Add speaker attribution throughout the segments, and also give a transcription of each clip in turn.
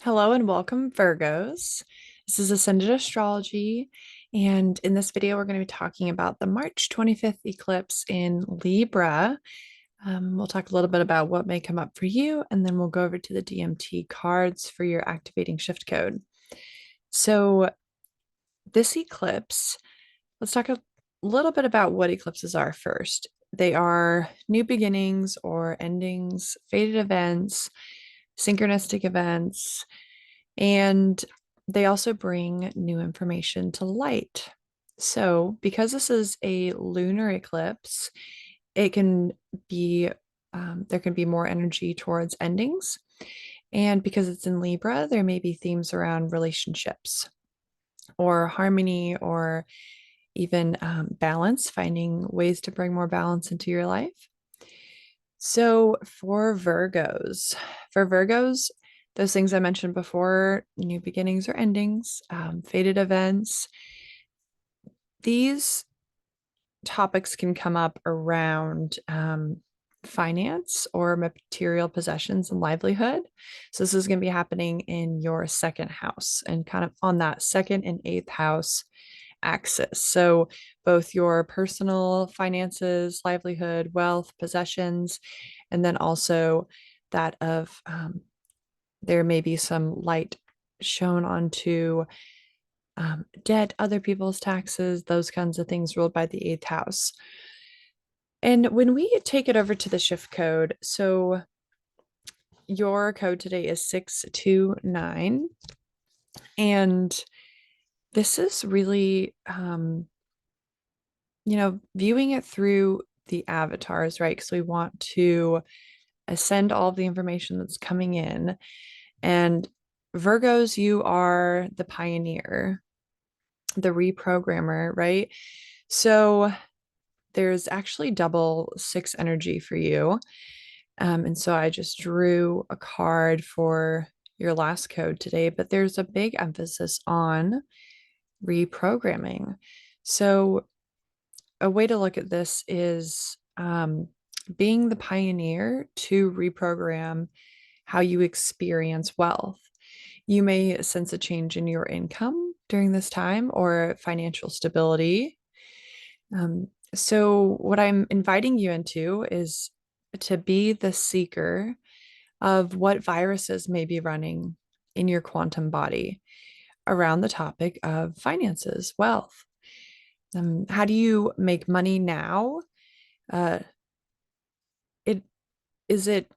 Speaker 1: Hello and welcome, Virgos. This is Ascended Astrology, and in this video, we're going to be talking about the March 25th eclipse in Libra. We'll talk a little bit about what may come up for you, and then we'll go over to the DMT cards for your activating shift code. So, this eclipse, let's talk a little bit about what eclipses are first. They are new beginnings or endings, fated events, synchronistic events, and they also bring new information to light. So, because this is a lunar eclipse, it can be there can be more energy towards endings. And because it's in Libra, there may be themes around relationships or harmony or even balance, finding ways to bring more balance into your life. So for Virgos, those things I mentioned before, new beginnings or endings, fated events, these topics can come up around finance or material possessions and livelihood. So this is going to be happening in your second house and kind of on that second and eighth house axis. So both your personal finances, livelihood, wealth, possessions, and then also that of there may be some light shown onto debt, other people's taxes, those kinds of things ruled by the eighth house. And when we take it over to the shift code, so your code today is 629. And this is really, viewing it through the avatars, right? Because we want to ascend all of the information that's coming in. And Virgos, you are the pioneer, the reprogrammer, right? So there's actually double six energy for you. And so I just drew a card for your last code today, but there's a big emphasis on reprogramming. So a way to look at this is being the pioneer to reprogram how you experience wealth. You may sense a change in your income during this time or financial stability. So, what I'm inviting you into is to be the seeker of what viruses may be running in your quantum body around the topic of finances, wealth. How do you make money now? Uh, it is it.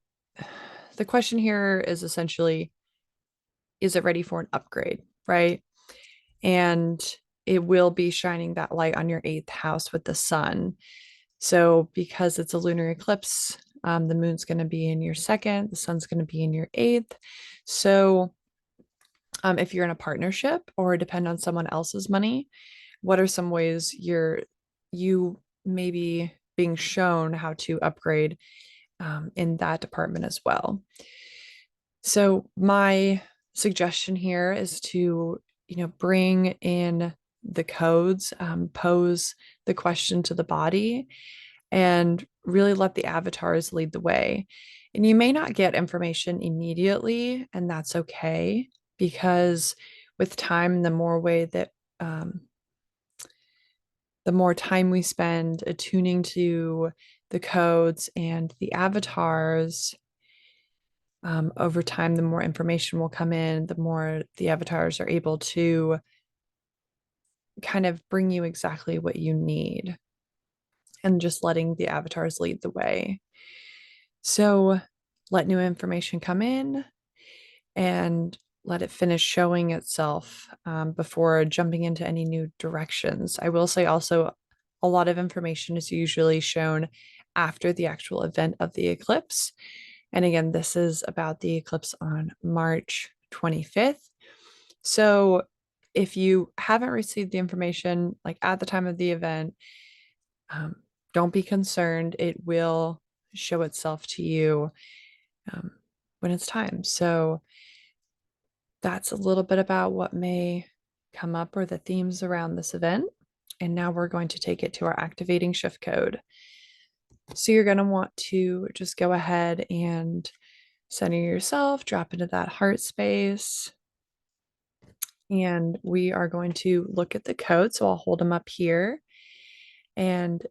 Speaker 1: The question here is essentially, is it ready for an upgrade, right? And it will be shining that light on your eighth house with the sun. So, because it's a lunar eclipse, the moon's going to be in your second, the sun's going to be in your eighth. So, if you're in a partnership or depend on someone else's money, what are some ways you may be being shown how to upgrade in that department as well? So, my suggestion here is to, bring in the codes, pose the question to the body, and really let the avatars lead the way. And you may not get information immediately, and that's okay because with time, um, the more time we spend attuning to the codes and the avatars, over time, the more information will come in, the more the avatars are able to kind of bring you exactly what you need and just letting the avatars lead the way. So let new information come in and let it finish showing itself before jumping into any new directions. I will say also, a lot of information is usually shown after the actual event of the eclipse. And again, this is about the eclipse on March 25th. So if you haven't received the information like at the time of the event, um, don't be concerned. It will show itself to you um, when it's time. So that's a little bit about what may come up or the themes around this event. And now we're going to take it to our activating shift code. So you're going to want to just go ahead and Center yourself, drop into that heart space. And we are going to look at the code. So I'll hold them up here. And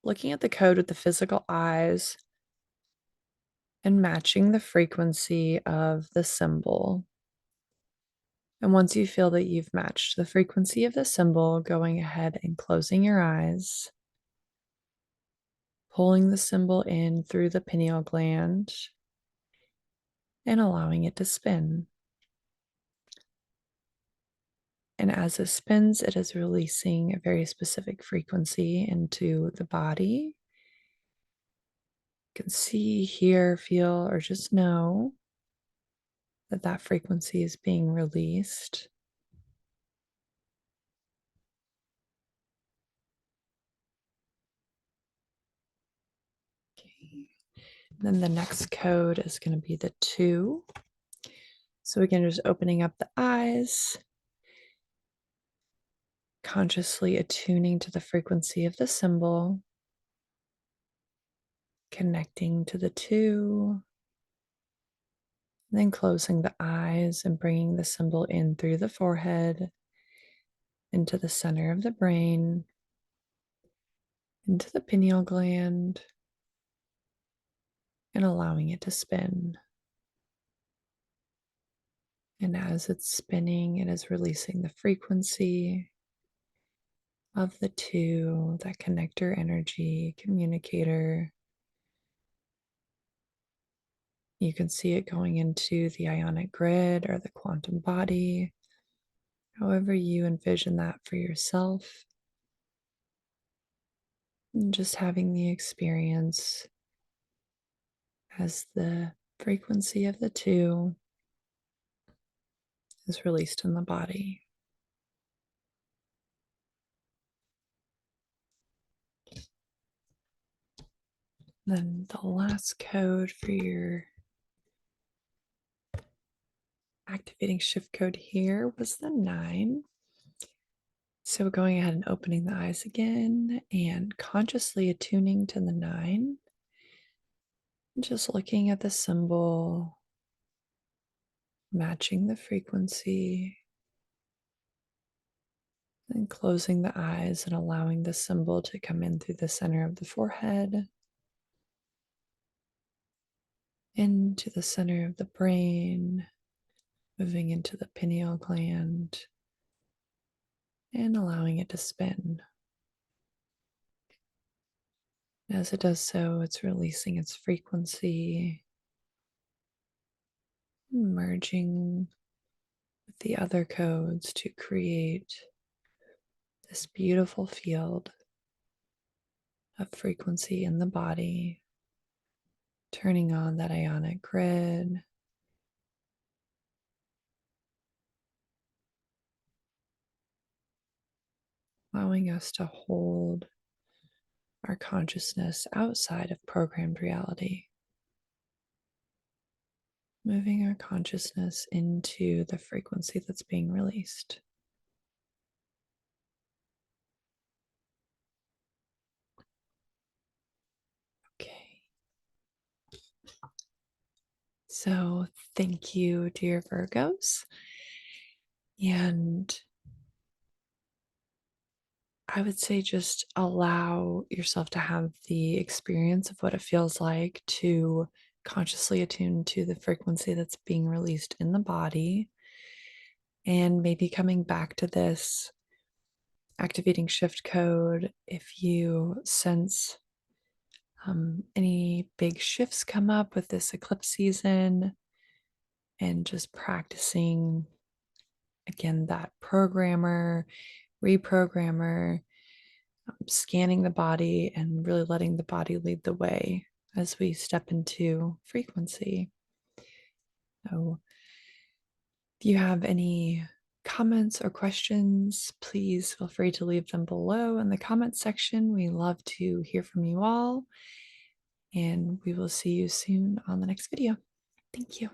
Speaker 1: looking at the code with the physical eyes and matching the frequency of the symbol. And once you feel that you've matched the frequency of the symbol, going ahead and closing your eyes, pulling the symbol in through the pineal gland and allowing it to spin. And as it spins, it is releasing a very specific frequency into the body. You can see, hear, feel, or just know that that frequency is being released. Okay. Then the next code is going to be the 2. So again, just opening up the eyes, consciously attuning to the frequency of the symbol, connecting to the 2, then closing the eyes and bringing the symbol in through the forehead, into the center of the brain, into the pineal gland, and allowing it to spin. And as it's spinning, it is releasing the frequency of the 2, that connector energy, communicator. You can see it going into the ionic grid or the quantum body, however you envision that for yourself. And just having the experience as the frequency of the 2 is released in the body. Then the last code for your activating shift code here was the 9. So going ahead and opening the eyes again and consciously attuning to the 9. Just looking at the symbol, matching the frequency, and closing the eyes and allowing the symbol to come in through the center of the forehead, into the center of the brain, moving into the pineal gland, and allowing it to spin. As it does so, it's releasing its frequency, merging with the other codes to create this beautiful field of frequency in the body, turning on that ionic grid, allowing us to hold our consciousness outside of programmed reality, moving our consciousness into the frequency that's being released. Okay. So thank you, dear Virgos. And I would say just allow yourself to have the experience of what it feels like to consciously attune to the frequency that's being released in the body. And maybe coming back to this activating shift code if you sense any big shifts come up with this eclipse season, and just practicing again that programmer, reprogrammer, scanning the body and really letting the body lead the way as we step into frequency. So if you have any comments or questions, please feel free to leave them below in the comments section. We love to hear from you all, and we will see you soon on the next video. Thank you.